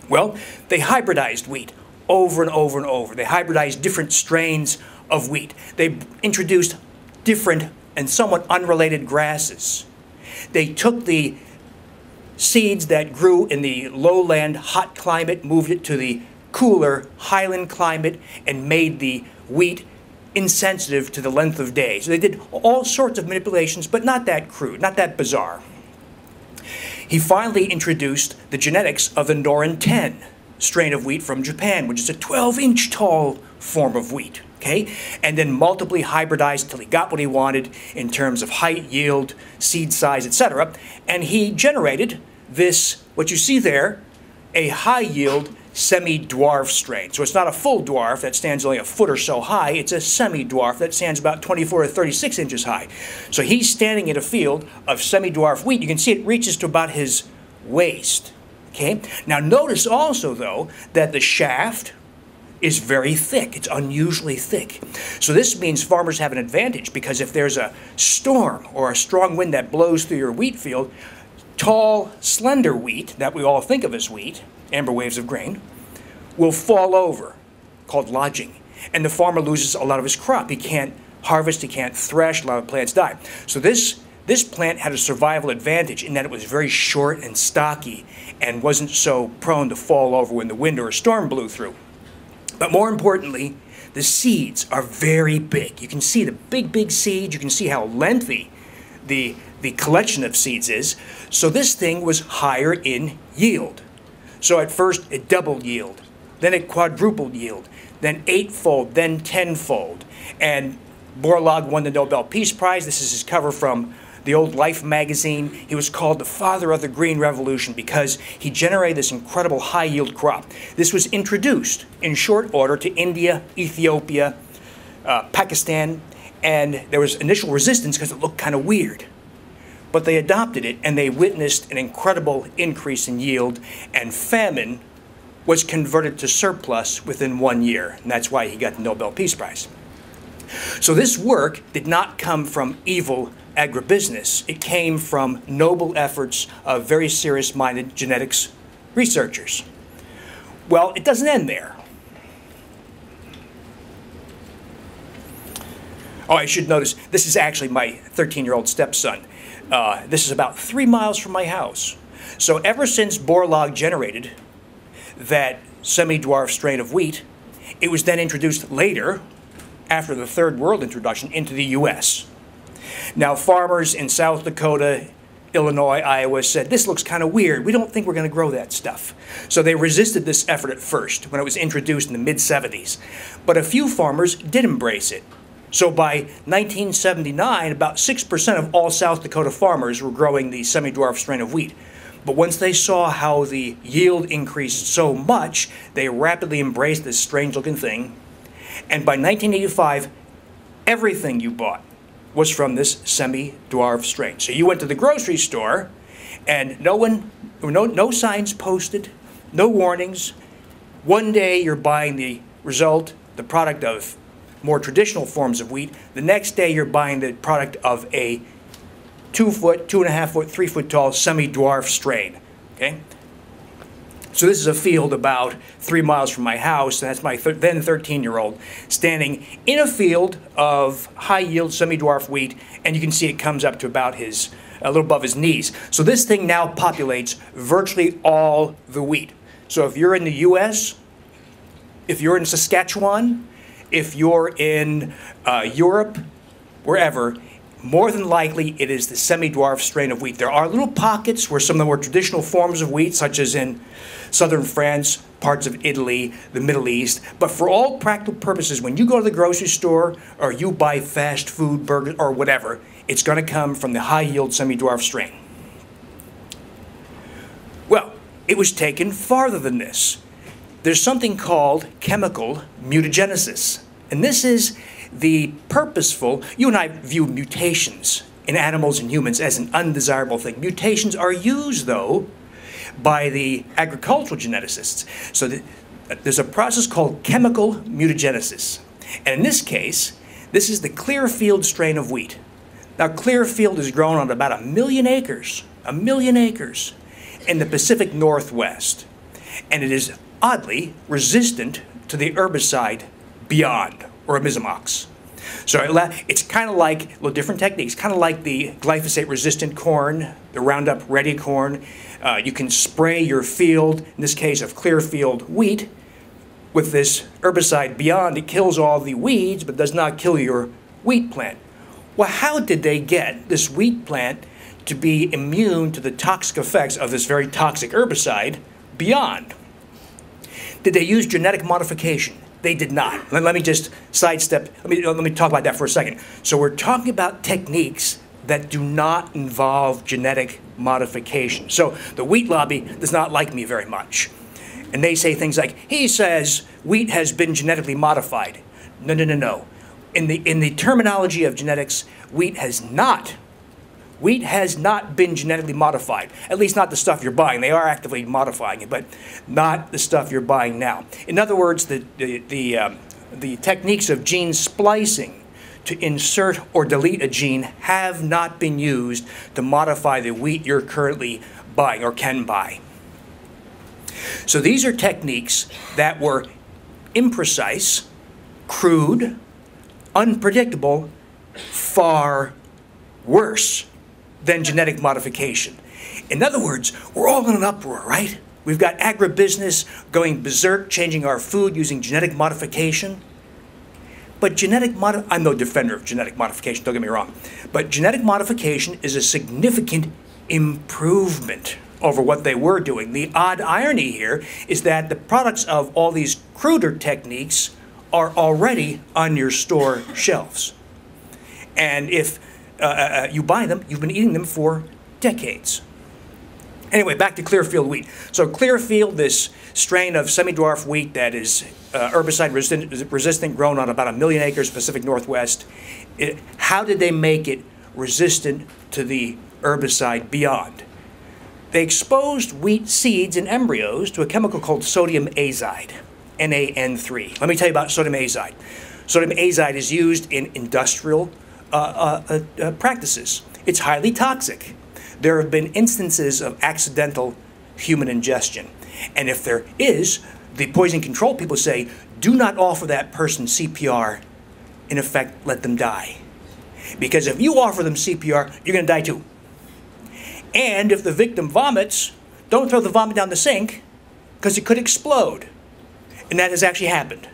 Well, they hybridized wheat over and over and over. They hybridized different strains of wheat. They introduced different and somewhat unrelated grasses. They took the seeds that grew in the lowland hot climate, moved it to the cooler highland climate, and made the wheat insensitive to the length of day. So they did all sorts of manipulations, but not that crude, not that bizarre. He finally introduced the genetics of the Norin 10 strain of wheat from Japan, which is a 12-inch tall form of wheat, okay? And then multiply hybridized until he got what he wanted in terms of height, yield, seed size, etc. And he generated this, what you see there, a high-yield semi-dwarf strain. So it's not a full dwarf that stands only a foot or so high. It's a semi-dwarf that stands about 24 to 36 inches high. So he's standing in a field of semi-dwarf wheat. You can see it reaches to about his waist. Okay? Now notice also, though, that the shaft is very thick. It's unusually thick. So this means farmers have an advantage, because if there's a storm or a strong wind that blows through your wheat field, tall, slender wheat that we all think of as wheat, amber waves of grain, will fall over, called lodging. And the farmer loses a lot of his crop. He can't harvest, he can't thresh, a lot of plants die. So this plant had a survival advantage in that it was very short and stocky and wasn't so prone to fall over when the wind or a storm blew through. But more importantly, the seeds are very big. You can see the big seeds. You can see how lengthy the collection of seeds is. So this thing was higher in yield. So at first it doubled yield, then it quadrupled yield, then eightfold, then tenfold. And Borlaug won the Nobel Peace Prize. This is his cover from the old Life magazine. He was called the father of the Green Revolution because he generated this incredible high-yield crop. This was introduced in short order to India, Ethiopia, Pakistan, and there was initial resistance because it looked kind of weird. But they adopted it, and they witnessed an incredible increase in yield, and famine was converted to surplus within 1 year, and that's why he got the Nobel Peace Prize. So this work did not come from evil agribusiness. It came from noble efforts of very serious-minded genetics researchers. Well, it doesn't end there. Oh, I should notice, this is actually my 13-year-old stepson. This is about 3 miles from my house. So ever since Borlaug generated that semi-dwarf strain of wheat, it was then introduced later, after the Third World introduction, into the U.S. Now, farmers in South Dakota, Illinois, Iowa said, this looks kind of weird. We don't think we're going to grow that stuff. So they resisted this effort at first when it was introduced in the mid-70s. But a few farmers did embrace it. So by 1979, about 6% of all South Dakota farmers were growing the semi-dwarf strain of wheat. But once they saw how the yield increased so much, they rapidly embraced this strange-looking thing. And by 1985, everything you bought was from this semi-dwarf strain. So you went to the grocery store, and no signs posted, no warnings. One day you're buying the result, the product of more traditional forms of wheat. The next day you're buying the product of a 2 foot, 2.5 foot, 3 foot tall semi-dwarf strain. Okay? So this is a field about 3 miles from my house, and that's my then 13-year-old standing in a field of high-yield semi-dwarf wheat, and you can see it comes up to about a little above his knees. So this thing now populates virtually all the wheat. So if you're in the U.S., if you're in Saskatchewan, if you're in Europe, wherever, more than likely it is the semi-dwarf strain of wheat. There are little pockets where some of the more traditional forms of wheat, such as in southern France, parts of Italy, the Middle East. But for all practical purposes, when you go to the grocery store or you buy fast food, burgers, or whatever, it's going to come from the high-yield semi-dwarf strain. Well, it was taken farther than this. There's something called chemical mutagenesis. And this is the purposeful, you and I view mutations in animals and humans as an undesirable thing. Mutations are used, though, by the agricultural geneticists. So there's a process called chemical mutagenesis. And in this case, this is the Clearfield strain of wheat. Now, Clearfield is grown on about 1 million acres in the Pacific Northwest. and it is oddly resistant to the herbicide Beyond, or Imizamox. So it's kind of like, a little different techniques, kind of like the glyphosate-resistant corn, the Roundup Ready corn. You can spray your field, in this case of Clearfield wheat, with this herbicide Beyond. It kills all the weeds, but does not kill your wheat plant. Well, how did they get this wheat plant to be immune to the toxic effects of this very toxic herbicide Beyond? Did they use genetic modification? They did not. Let me just sidestep. Let me talk about that for a second. So we're talking about techniques that do not involve genetic modification. So the wheat lobby does not like me very much. And they say things like, he says wheat has been genetically modified. No, no, no, no. In the terminology of genetics, wheat has not been genetically modified, at least not the stuff you're buying. They are actively modifying it, but not the stuff you're buying now. In other words, the techniques of gene splicing to insert or delete a gene have not been used to modify the wheat you're currently buying or can buy. So these are techniques that were imprecise, crude, unpredictable, far worse than genetic modification. In other words, we're all in an uproar, right? We've got agribusiness going berserk, changing our food using genetic modification. But I'm no defender of genetic modification, don't get me wrong. But genetic modification is a significant improvement over what they were doing. The odd irony here is that the products of all these cruder techniques are already on your store shelves. And if you buy them, you've been eating them for decades. Anyway, back to Clearfield wheat. So Clearfield, this strain of semi-dwarf wheat that is herbicide resistant, grown on about 1 million acres, Pacific Northwest. How did they make it resistant to the herbicide Beyond? They exposed wheat seeds and embryos to a chemical called sodium azide, NaN3. Let me tell you about sodium azide. Sodium azide is used in industrial practices. It's highly toxic. There have been instances of accidental human ingestion. And if there is, the poison control people say, do not offer that person CPR. In effect, let them die. Because if you offer them CPR, you're going to die too. And if the victim vomits, don't throw the vomit down the sink, because it could explode. And that has actually happened.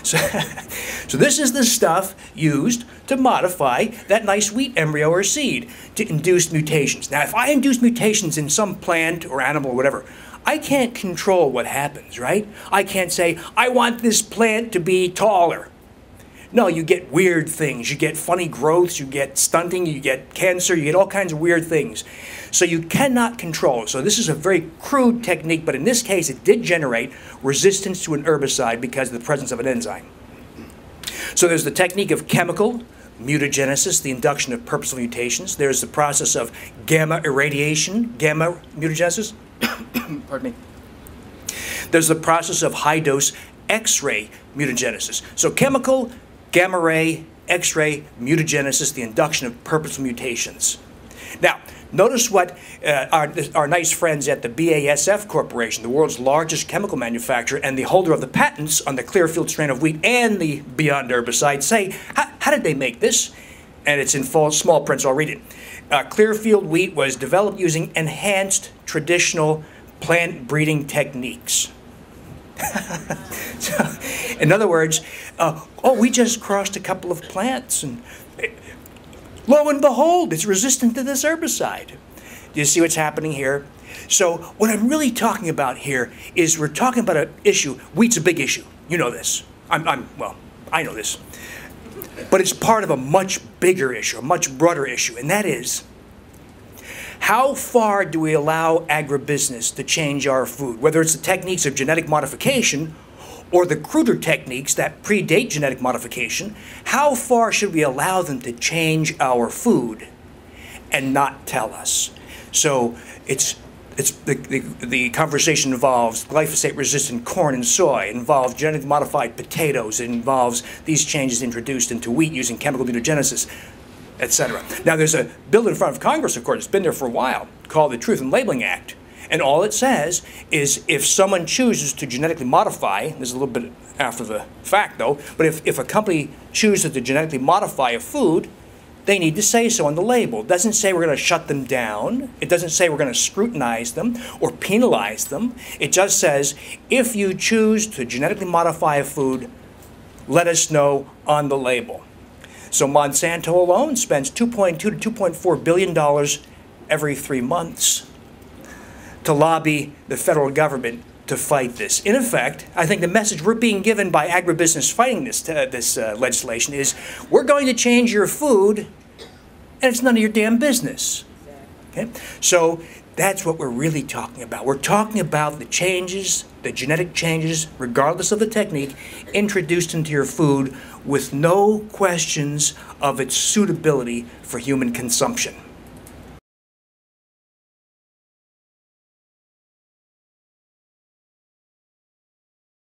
So this is the stuff used to modify that nice wheat embryo or seed to induce mutations. Now, if I induce mutations in some plant or animal or whatever, I can't control what happens, right? I can't say, I want this plant to be taller. No, you get weird things. You get funny growths, you get stunting, you get cancer, you get all kinds of weird things. So you cannot control. So this is a very crude technique, but in this case it did generate resistance to an herbicide because of the presence of an enzyme. So there's the technique of chemical mutagenesis, the induction of purposeful mutations. There's the process of gamma irradiation, gamma mutagenesis. Pardon me. There's the process of high-dose X-ray mutagenesis. So chemical, gamma ray, X-ray mutagenesis, the induction of purposeful mutations. Now, notice what our nice friends at the BASF Corporation, the world's largest chemical manufacturer and the holder of the patents on the Clearfield strain of wheat and the Beyond herbicide, say, how did they make this? And it's in small print, so I'll read it. Clearfield wheat was developed using enhanced traditional plant breeding techniques. So, in other words, we just crossed a couple of plants and lo and behold, it's resistant to this herbicide. Do you see what's happening here? So what I'm really talking about here is we're talking about an issue. Wheat's a big issue. You know this. Well, I know this. But it's part of a much bigger issue, a much broader issue, and that is, how far do we allow agribusiness to change our food? Whether it's the techniques of genetic modification or the cruder techniques that predate genetic modification, how far should we allow them to change our food and not tell us? So the conversation involves glyphosate-resistant corn and soy, it involves genetically modified potatoes, it involves these changes introduced into wheat using chemical mutagenesis, etc. Now, there's a bill in front of Congress, of course, it's been there for a while, called the Truth in Labeling Act. And all it says is if someone chooses to genetically modify, this is a little bit after the fact though, but if a company chooses to genetically modify a food, they need to say so on the label. It doesn't say we're going to shut them down. It doesn't say we're going to scrutinize them or penalize them. It just says, if you choose to genetically modify a food, let us know on the label. So Monsanto alone spends $2.2 to $2.4 billion every 3 months to lobby the federal government to fight this. In effect, I think the message we're being given by agribusiness fighting this legislation is, we're going to change your food, and it's none of your damn business. Okay? So that's what we're really talking about. We're talking about the changes, the genetic changes, regardless of the technique, introduced into your food with no questions of its suitability for human consumption.